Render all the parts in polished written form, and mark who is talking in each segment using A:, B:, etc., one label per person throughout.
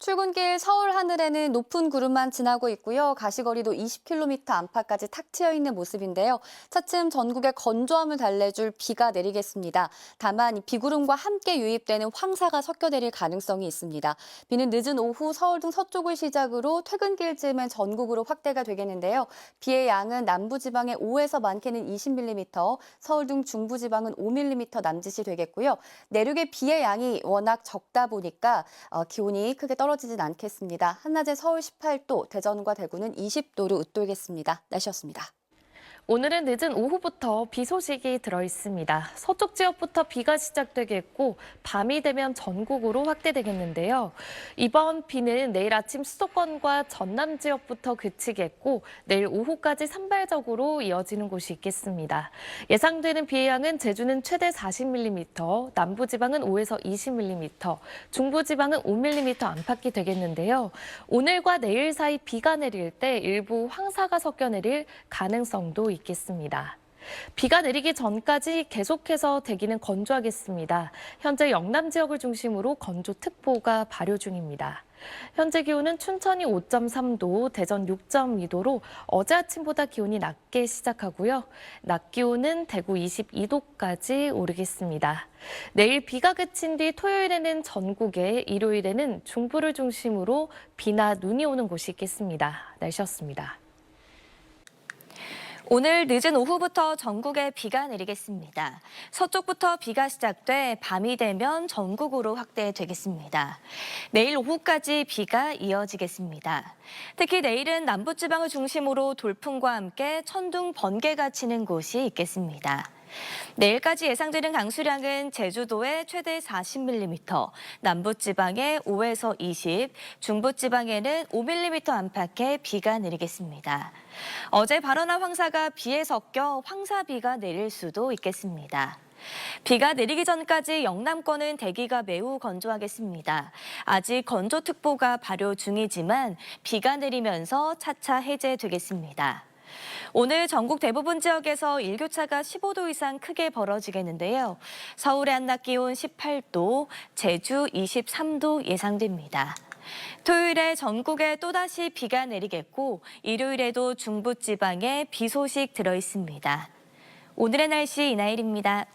A: 출근길 서울 하늘에는 높은 구름만 지나고 있고요. 가시거리도 20km 안팎까지 탁 트여 있는 모습인데요. 차츰 전국에 건조함을 달래줄 비가 내리겠습니다. 다만 비구름과 함께 유입되는 황사가 섞여 내릴 가능성이 있습니다. 비는 늦은 오후 서울 등 서쪽을 시작으로 퇴근길쯤엔 전국으로 확대가 되겠는데요. 비의 양은 남부지방에 5에서 많게는 20mm, 서울 등 중부지방은 5mm 남짓이 되겠고요. 내륙의 비의 양이 워낙 적다 보니까 기온이 크게 떨어지진 않겠습니다. 한낮에 서울 18도, 대전과 대구는 20도로 웃돌겠습니다. 날씨였습니다.
B: 오늘은 늦은 오후부터 비 소식이 들어있습니다. 서쪽 지역부터 비가 시작되겠고 밤이 되면 전국으로 확대되겠는데요. 이번 비는 내일 아침 수도권과 전남 지역부터 그치겠고 내일 오후까지 산발적으로 이어지는 곳이 있겠습니다. 예상되는 비의 양은 제주는 최대 40mm, 남부지방은 5에서 20mm, 중부지방은 5mm 안팎이 되겠는데요. 오늘과 내일 사이 비가 내릴 때 일부 황사가 섞여 내릴 가능성도 있겠습니다. 비가 내리기 전까지 계속해서 대기는 건조하겠습니다. 현재 영남 지역을 중심으로 건조특보가 발효 중입니다. 현재 기온은 춘천이 5.3도, 대전 6.2도로 어제 아침보다 기온이 낮게 시작하고요. 낮 기온은 대구 22도까지 오르겠습니다. 내일 비가 그친 뒤 토요일에는 전국에, 일요일에는 중부를 중심으로 비나 눈이 오는 곳이 있겠습니다. 날씨였습니다.
C: 오늘 늦은 오후부터 전국에 비가 내리겠습니다. 서쪽부터 비가 시작돼 밤이 되면 전국으로 확대되겠습니다. 내일 오후까지 비가 이어지겠습니다. 특히 내일은 남부지방을 중심으로 돌풍과 함께 천둥, 번개가 치는 곳이 있겠습니다. 내일까지 예상되는 강수량은 제주도에 최대 40mm, 남부지방에 5에서 20, 중부지방에는 5mm 안팎의 비가 내리겠습니다. 어제 발원한 황사가 비에 섞여 황사비가 내릴 수도 있겠습니다. 비가 내리기 전까지 영남권은 대기가 매우 건조하겠습니다. 아직 건조특보가 발효 중이지만 비가 내리면서 차차 해제되겠습니다. 오늘 전국 대부분 지역에서 일교차가 15도 이상 크게 벌어지겠는데요. 서울의 한낮 기온 18도, 제주 23도 예상됩니다. 토요일에 전국에 또다시 비가 내리겠고 일요일에도 중부지방에 비 소식 들어있습니다. 오늘의 날씨 이나일입니다.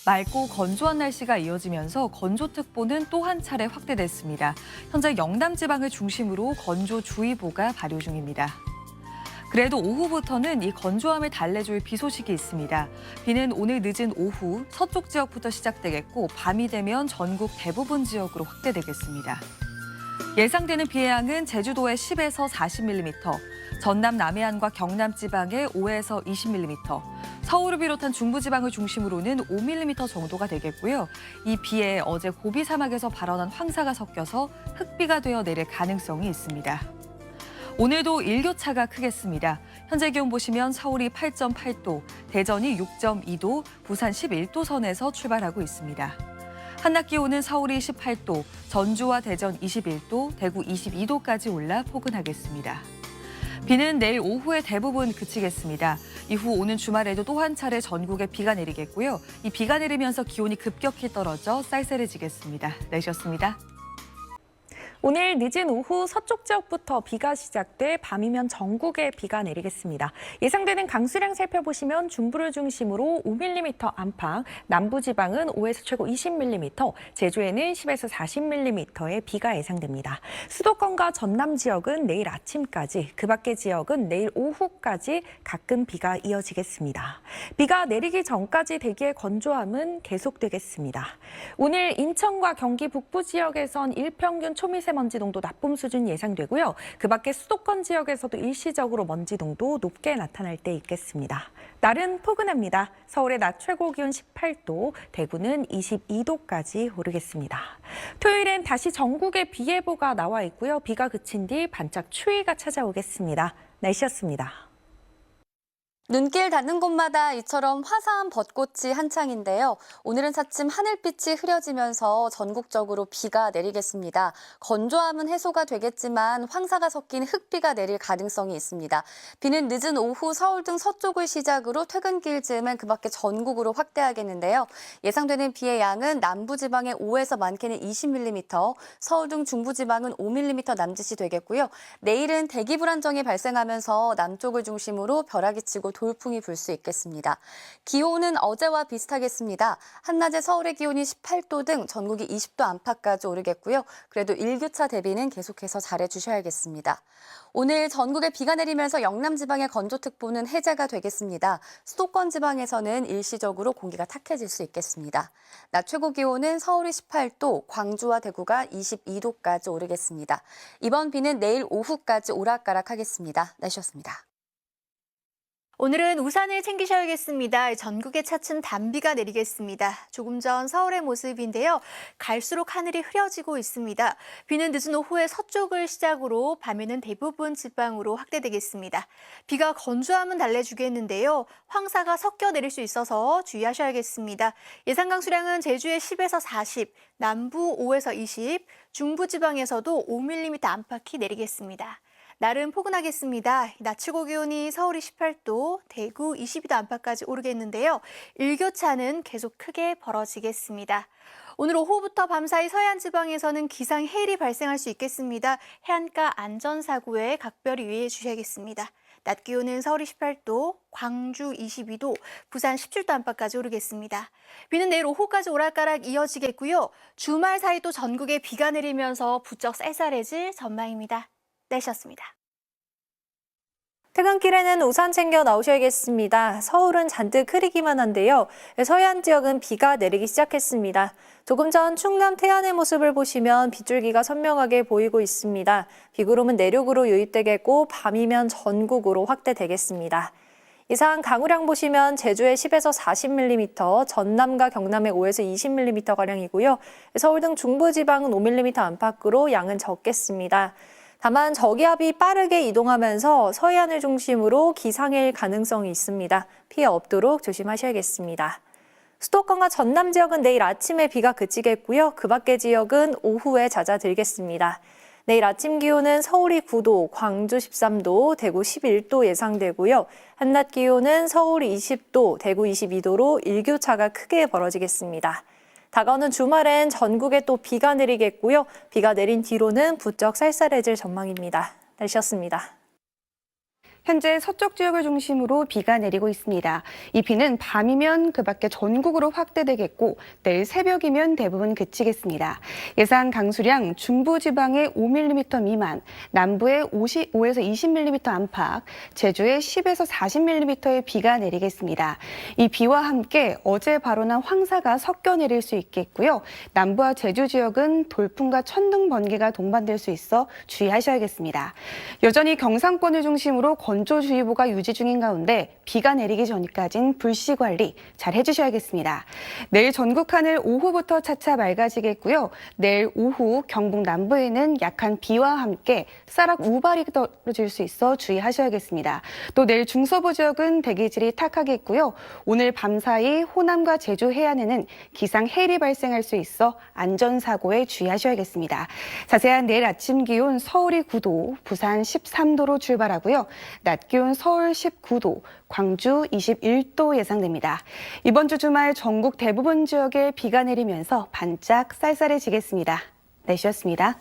D: 맑고 건조한 날씨가 이어지면서 건조특보는 또 한 차례 확대됐습니다. 현재 영남 지방을 중심으로 건조주의보가 발효 중입니다. 그래도 오후부터는 이 건조함을 달래줄 비 소식이 있습니다. 비는 오늘 늦은 오후 서쪽 지역부터 시작되겠고 밤이 되면 전국 대부분 지역으로 확대되겠습니다. 예상되는 비의 양은 제주도에 10에서 40mm, 전남 남해안과 경남 지방에 5에서 20mm, 서울을 비롯한 중부지방을 중심으로는 5mm 정도가 되겠고요. 이 비에 어제 고비 사막에서 발원한 황사가 섞여서 흙비가 되어 내릴 가능성이 있습니다. 오늘도 일교차가 크겠습니다. 현재 기온 보시면 서울이 8.8도, 대전이 6.2도, 부산 11도 선에서 출발하고 있습니다. 한낮 기온은 서울이 18도, 전주와 대전 21도, 대구 22도까지 올라 포근하겠습니다. 비는 내일 오후에 대부분 그치겠습니다. 이후 오는 주말에도 또 한 차례 전국에 비가 내리겠고요. 이 비가 내리면서 기온이 급격히 떨어져 쌀쌀해지겠습니다. 날씨였습니다.
E: 오늘 늦은 오후 서쪽 지역부터 비가 시작돼 밤이면 전국에 비가 내리겠습니다. 예상되는 강수량 살펴보시면 중부를 중심으로 5mm 안팎, 남부지방은 5에서 최고 20mm, 제주에는 10에서 40mm의 비가 예상됩니다. 수도권과 전남 지역은 내일 아침까지, 그 밖의 지역은 내일 오후까지 가끔 비가 이어지겠습니다. 비가 내리기 전까지 대기의 건조함은 계속되겠습니다. 오늘 인천과 경기 북부 지역에선 일평균 초미세먼지 농도 나쁨 수준 예상되고요. 그 밖에 수도권 지역에서도 일시적으로 먼지 농도 높게 나타날 때 있겠습니다. 날은 포근합니다. 서울의 낮 최고 기온 18도, 대구는 22도까지 오르겠습니다. 토요일엔 다시 전국에 비 예보가 나와 있고요. 비가 그친 뒤 반짝 추위가 찾아오겠습니다. 날씨였습니다.
A: 눈길 닿는 곳마다 이처럼 화사한 벚꽃이 한창인데요. 오늘은 차츰 하늘빛이 흐려지면서 전국적으로 비가 내리겠습니다. 건조함은 해소가 되겠지만 황사가 섞인 흙비가 내릴 가능성이 있습니다. 비는 늦은 오후 서울 등 서쪽을 시작으로 퇴근길 즈음엔 그 밖에 전국으로 확대하겠는데요. 예상되는 비의 양은 남부지방에 5에서 많게는 20mm, 서울 등 중부지방은 5mm 남짓이 되겠고요. 내일은 대기 불안정이 발생하면서 남쪽을 중심으로 벼락이 치고 돌풍이 불 수 있겠습니다. 기온은 어제와 비슷하겠습니다. 한낮에 서울의 기온이 18도 등 전국이 20도 안팎까지 오르겠고요. 그래도 일교차 대비는 계속해서 잘해주셔야겠습니다. 오늘 전국에 비가 내리면서 영남 지방의 건조특보는 해제가 되겠습니다. 수도권 지방에서는 일시적으로 공기가 탁해질 수 있겠습니다. 낮 최고 기온은 서울이 18도, 광주와 대구가 22도까지 오르겠습니다. 이번 비는 내일 오후까지 오락가락하겠습니다. 날씨였습니다.
F: 오늘은 우산을 챙기셔야겠습니다. 전국에 차츰 단비가 내리겠습니다. 조금 전 서울의 모습인데요. 갈수록 하늘이 흐려지고 있습니다. 비는 늦은 오후에 서쪽을 시작으로 밤에는 대부분 지방으로 확대되겠습니다. 비가 건조함은 달래주겠는데요. 황사가 섞여 내릴 수 있어서 주의하셔야겠습니다. 예상 강수량은 제주에 10에서 40, 남부 5에서 20, 중부지방에서도 5mm 안팎이 내리겠습니다. 날은 포근하겠습니다. 낮 최고 기온이 서울이 18도, 대구 22도 안팎까지 오르겠는데요. 일교차는 계속 크게 벌어지겠습니다. 오늘 오후부터 밤사이 서해안 지방에서는 기상해일이 발생할 수 있겠습니다. 해안가 안전사고에 각별히 유의해 주셔야겠습니다. 낮 기온은 서울이 18도, 광주 22도, 부산 17도 안팎까지 오르겠습니다. 비는 내일 오후까지 오락가락 이어지겠고요. 주말 사이 또 전국에 비가 내리면서 부쩍 쌀쌀해질 전망입니다. 날씨였습니다.
G: 퇴근길에는 우산 챙겨 나오셔야겠습니다. 서울은 잔뜩 흐리기만 한데요. 서해안 지역은 비가 내리기 시작했습니다. 조금 전 충남 태안의 모습을 보시면 빗줄기가 선명하게 보이고 있습니다. 비구름은 내륙으로 유입되겠고 밤이면 전국으로 확대되겠습니다. 이상 강우량 보시면 제주에 10에서 40mm, 전남과 경남에 5에서 20mm가량이고요. 서울 등 중부지방은 5mm 안팎으로 양은 적겠습니다. 다만 저기압이 빠르게 이동하면서 서해안을 중심으로 기상해일 가능성이 있습니다. 피해 없도록 조심하셔야겠습니다. 수도권과 전남 지역은 내일 아침에 비가 그치겠고요. 그 밖의 지역은 오후에 잦아들겠습니다. 내일 아침 기온은 서울이 9도, 광주 13도, 대구 11도 예상되고요. 한낮 기온은 서울이 20도, 대구 22도로 일교차가 크게 벌어지겠습니다. 다가오는 주말엔 전국에 또 비가 내리겠고요. 비가 내린 뒤로는 부쩍 쌀쌀해질 전망입니다. 날씨였습니다.
H: 현재 서쪽 지역을 중심으로 비가 내리고 있습니다. 이 비는 밤이면 그 밖에 전국으로 확대되겠고 내일 새벽이면 대부분 그치겠습니다. 예상 강수량 중부지방에 5mm 미만, 남부에 5에서 20mm 안팎, 제주에 10에서 40mm의 비가 내리겠습니다. 이 비와 함께 어제 바로 난 황사가 섞여 내릴 수 있겠고요. 남부와 제주 지역은 돌풍과 천둥 번개가 동반될 수 있어 주의하셔야겠습니다. 여전히 경상권을 중심으로 건조주의보가 유지 중인 가운데 비가 내리기 전까진 불씨 관리 잘 해주셔야겠습니다. 내일 전국 하늘 오후부터 차차 맑아지겠고요. 내일 오후 경북 남부에는 약한 비와 함께 쌀락 우발이 떨어질 수 있어 주의하셔야겠습니다. 또 내일 중서부 지역은 대기질이 탁하겠고요. 오늘 밤사이 호남과 제주 해안에는 기상해일이 발생할 수 있어 안전사고에 주의하셔야겠습니다. 자세한 내일 아침 기온 서울이 9도, 부산 13도로 출발하고요. 낮 기온 서울 19도, 광주 21도 예상됩니다. 이번 주 주말 전국 대부분 지역에 비가 내리면서 반짝 쌀쌀해지겠습니다. 날씨였습니다.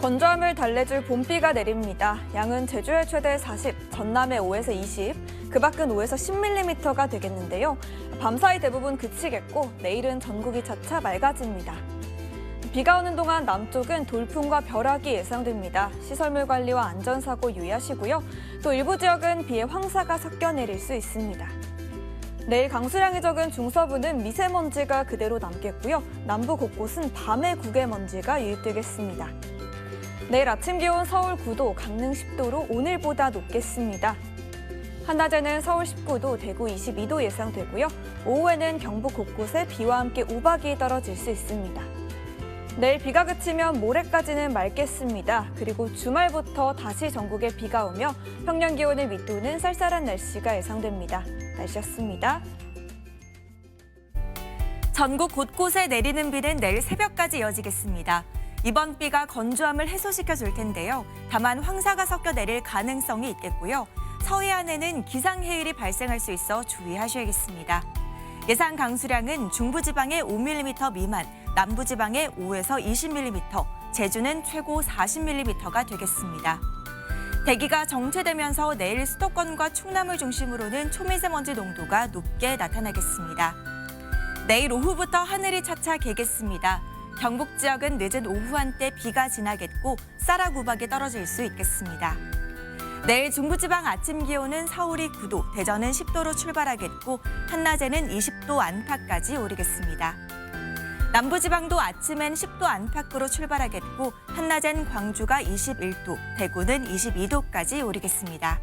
I: 건조함을 달래줄 봄비가 내립니다. 양은 제주에 최대 40, 전남에 5에서 20, 그 밖은 5에서 10mm가 되겠는데요. 밤사이 대부분 그치겠고 내일은 전국이 차차 맑아집니다. 비가 오는 동안 남쪽은 돌풍과 벼락이 예상됩니다. 시설물 관리와 안전사고 유의하시고요. 또 일부 지역은 비에 황사가 섞여 내릴 수 있습니다. 내일 강수량이 적은 중서부는 미세먼지가 그대로 남겠고요. 남부 곳곳은 밤에 국외먼지가 유입되겠습니다. 내일 아침 기온 서울 9도, 강릉 10도로 오늘보다 높겠습니다. 한낮에는 서울 19도, 대구 22도 예상되고요. 오후에는 경북 곳곳에 비와 함께 우박이 떨어질 수 있습니다. 내일 비가 그치면 모레까지는 맑겠습니다. 그리고 주말부터 다시 전국에 비가 오며 평년 기온을 밑도는 쌀쌀한 날씨가 예상됩니다. 날씨였습니다.
J: 전국 곳곳에 내리는 비는 내일 새벽까지 이어지겠습니다. 이번 비가 건조함을 해소시켜 줄 텐데요. 다만 황사가 섞여 내릴 가능성이 있겠고요. 서해안에는 기상해일이 발생할 수 있어 주의하셔야겠습니다. 예상 강수량은 중부지방에 5mm 미만, 남부지방에 5에서 20mm, 제주는 최고 40mm가 되겠습니다. 대기가 정체되면서 내일 수도권과 충남을 중심으로는 초미세먼지 농도가 높게 나타나겠습니다. 내일 오후부터 하늘이 차차 개겠습니다. 경북 지역은 늦은 오후 한때 비가 지나겠고 쌀아구박이 떨어질 수 있겠습니다. 내일 중부지방 아침 기온은 서울이 9도, 대전은 10도로 출발하겠고 한낮에는 20도 안팎까지 오르겠습니다. 남부지방도 아침엔 10도 안팎으로 출발하겠고 한낮엔 광주가 21도, 대구는 22도까지 오르겠습니다.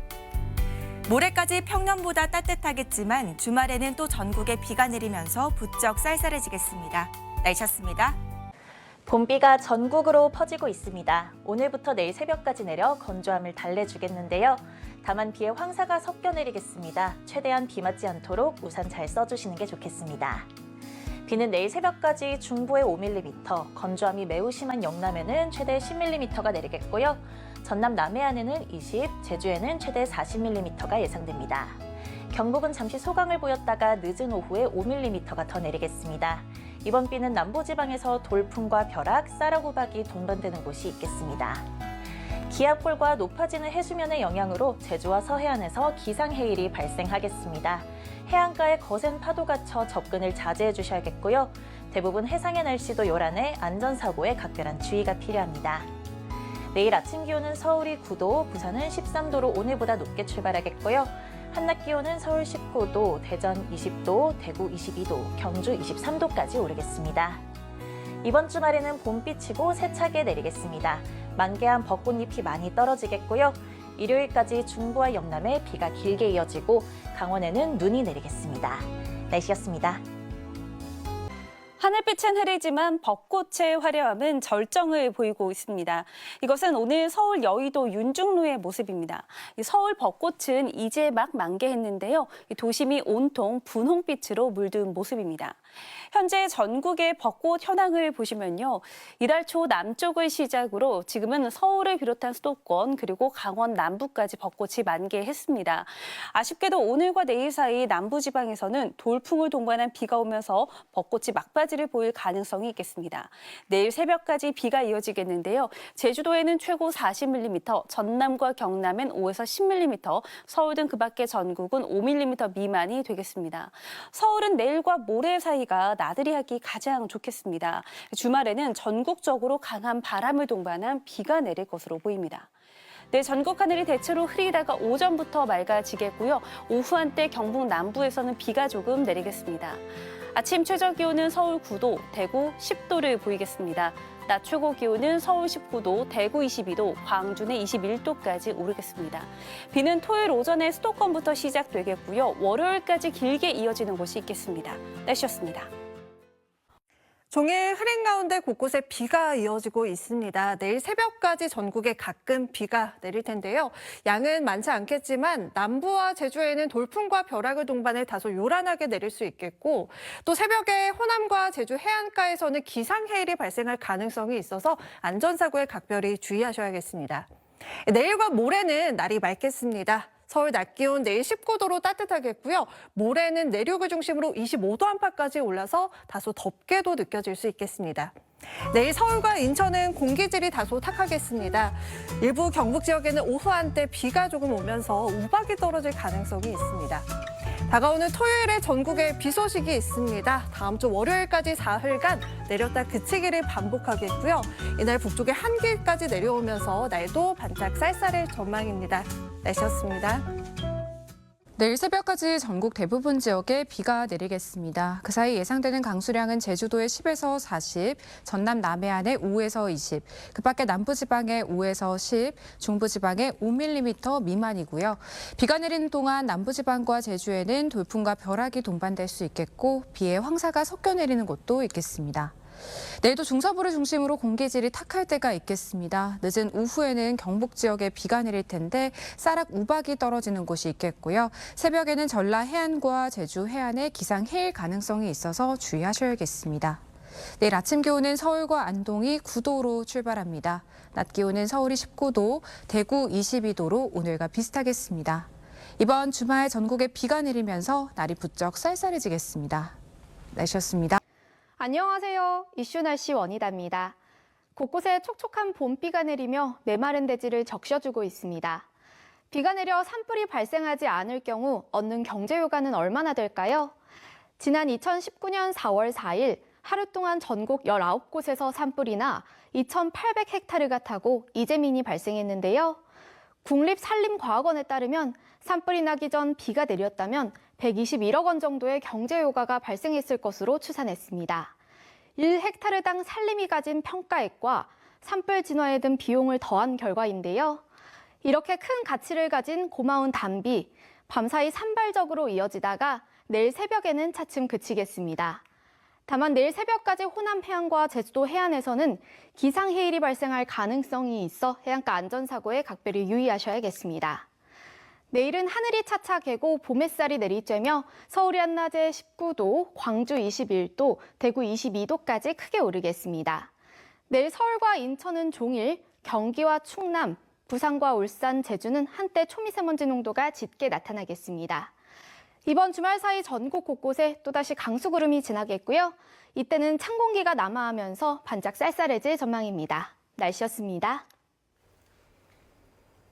J: 모레까지 평년보다 따뜻하겠지만 주말에는 또 전국에 비가 내리면서 부쩍 쌀쌀해지겠습니다. 날씨였습니다.
K: 봄비가 전국으로 퍼지고 있습니다. 오늘부터 내일 새벽까지 내려 건조함을 달래주겠는데요. 다만 비에 황사가 섞여 내리겠습니다. 최대한 비 맞지 않도록 우산 잘 써주시는 게 좋겠습니다. 비는 내일 새벽까지 중부에 5mm, 건조함이 매우 심한 영남에는 최대 10mm가 내리겠고요. 전남 남해안에는 20, 제주에는 최대 40mm가 예상됩니다. 경북은 잠시 소강을 보였다가 늦은 오후에 5mm가 더 내리겠습니다. 이번 비는 남부지방에서 돌풍과 벼락, 쌀아구박이 동반되는 곳이 있겠습니다. 기압골과 높아지는 해수면의 영향으로 제주와 서해안에서 기상해일이 발생하겠습니다. 해안가에 거센 파도가 쳐 접근을 자제해 주셔야겠고요. 대부분 해상의 날씨도 요란해 안전사고에 각별한 주의가 필요합니다. 내일 아침 기온은 서울이 9도, 부산은 13도로 오늘보다 높게 출발하겠고요. 한낮 기온은 서울 19도, 대전 20도, 대구 22도, 경주 23도까지 오르겠습니다. 이번 주말에는 봄비치고 세차게 내리겠습니다. 만개한 벚꽃잎이 많이 떨어지겠고요. 일요일까지 중부와 영남에 비가 길게 이어지고 강원에는 눈이 내리겠습니다. 날씨였습니다.
L: 하늘빛은 흐리지만 벚꽃의 화려함은 절정을 보이고 있습니다. 이것은 오늘 서울 여의도 윤중로의 모습입니다. 서울 벚꽃은 이제 막 만개했는데요. 도심이 온통 분홍빛으로 물든 모습입니다. 현재 전국의 벚꽃 현황을 보시면요. 이달 초 남쪽을 시작으로 지금은 서울을 비롯한 수도권 그리고 강원 남부까지 벚꽃이 만개했습니다. 아쉽게도 오늘과 내일 사이 남부지방에서는 돌풍을 동반한 비가 오면서 벚꽃이 막바지를 보일 가능성이 있겠습니다. 내일 새벽까지 비가 이어지겠는데요. 제주도에는 최고 40mm, 전남과 경남엔 5에서 10mm, 서울 등 그 밖의 전국은 5mm 미만이 되겠습니다. 서울은 내일과 모레 사이가 나들이 하기 가장 좋겠습니다. 주말에는 전국적으로 강한 바람을 동반한 비가 내릴 것으로 보입니다. 네, 전국 하늘이 대체로 흐리다가 오전부터 맑아지겠고요. 오후 한때 경북 남부에서는 비가 조금 내리겠습니다. 아침 최저 기온은 서울 9도, 대구 10도를 보이겠습니다. 낮 최고 기온은 서울 19도, 대구 22도, 광주는 21도까지 오르겠습니다. 비는 토요일 오전에 수도권부터 시작되겠고요. 월요일까지 길게 이어지는 곳이 있겠습니다. 날씨였습니다.
M: 종일 흐린 가운데 곳곳에 비가 이어지고 있습니다. 내일 새벽까지 전국에 가끔 비가 내릴 텐데요. 양은 많지 않겠지만 남부와 제주에는 돌풍과 벼락을 동반해 다소 요란하게 내릴 수 있겠고 또 새벽에 호남과 제주 해안가에서는 기상해일이 발생할 가능성이 있어서 안전사고에 각별히 주의하셔야겠습니다. 내일과 모레는 날이 맑겠습니다. 서울 낮 기온 내일 19도로 따뜻하겠고요. 모레는 내륙을 중심으로 25도 안팎까지 올라서 다소 덥게도 느껴질 수 있겠습니다. 내일 서울과 인천은 공기질이 다소 탁하겠습니다. 일부 경북 지역에는 오후 한때 비가 조금 오면서 우박이 떨어질 가능성이 있습니다. 다가오는 토요일에 전국에 비 소식이 있습니다. 다음 주 월요일까지 사흘간 내렸다 그치기를 반복하겠고요. 이날 북쪽에 한길까지 내려오면서 날도 반짝 쌀쌀할 전망입니다. 날씨였습니다.
N: 내일 새벽까지 전국 대부분 지역에 비가 내리겠습니다. 그 사이 예상되는 강수량은 제주도에 10에서 40, 전남 남해안에 5에서 20, 그 밖에 남부지방에 5에서 10, 중부지방에 5mm 미만이고요. 비가 내리는 동안 남부지방과 제주에는 돌풍과 벼락이 동반될 수 있겠고 비에 황사가 섞여 내리는 곳도 있겠습니다. 내일도 중서부를 중심으로 공기질이 탁할 때가 있겠습니다. 늦은 오후에는 경북 지역에 비가 내릴 텐데 쌀락 우박이 떨어지는 곳이 있겠고요. 새벽에는 전라 해안과 제주 해안에 기상해일 가능성이 있어서 주의하셔야겠습니다. 내일 아침 기온은 서울과 안동이 9도로 출발합니다. 낮 기온은 서울이 19도, 대구 22도로 오늘과 비슷하겠습니다. 이번 주말 전국에 비가 내리면서 날이 부쩍 쌀쌀해지겠습니다. 날씨였습니다.
O: 안녕하세요. 이슈 날씨 원희다입니다. 곳곳에 촉촉한 봄비가 내리며 메마른 대지를 적셔주고 있습니다. 비가 내려 산불이 발생하지 않을 경우 얻는 경제 효과는 얼마나 될까요? 지난 2019년 4월 4일 하루 동안 전국 19곳에서 산불이 나 2,800헥타르가 타고 이재민이 발생했는데요. 국립산림과학원에 따르면 산불이 나기 전 비가 내렸다면 121억 원 정도의 경제 효과가 발생했을 것으로 추산했습니다. 1헥타르당 산림이 가진 평가액과 산불 진화에 든 비용을 더한 결과인데요. 이렇게 큰 가치를 가진 고마운 단비, 밤사이 산발적으로 이어지다가 내일 새벽에는 차츰 그치겠습니다. 다만 내일 새벽까지 호남 해안과 제주도 해안에서는 기상해일이 발생할 가능성이 있어 해안가 안전사고에 각별히 유의하셔야겠습니다. 내일은 하늘이 차차 개고 봄 햇살이 내리쬐며 서울이 한낮에 19도, 광주 21도, 대구 22도까지 크게 오르겠습니다. 내일 서울과 인천은 종일, 경기와 충남, 부산과 울산, 제주는 한때 초미세먼지 농도가 짙게 나타나겠습니다. 이번 주말 사이 전국 곳곳에 또다시 강수구름이 지나겠고요. 이때는 찬 공기가 남하하면서 반짝 쌀쌀해질 전망입니다. 날씨였습니다.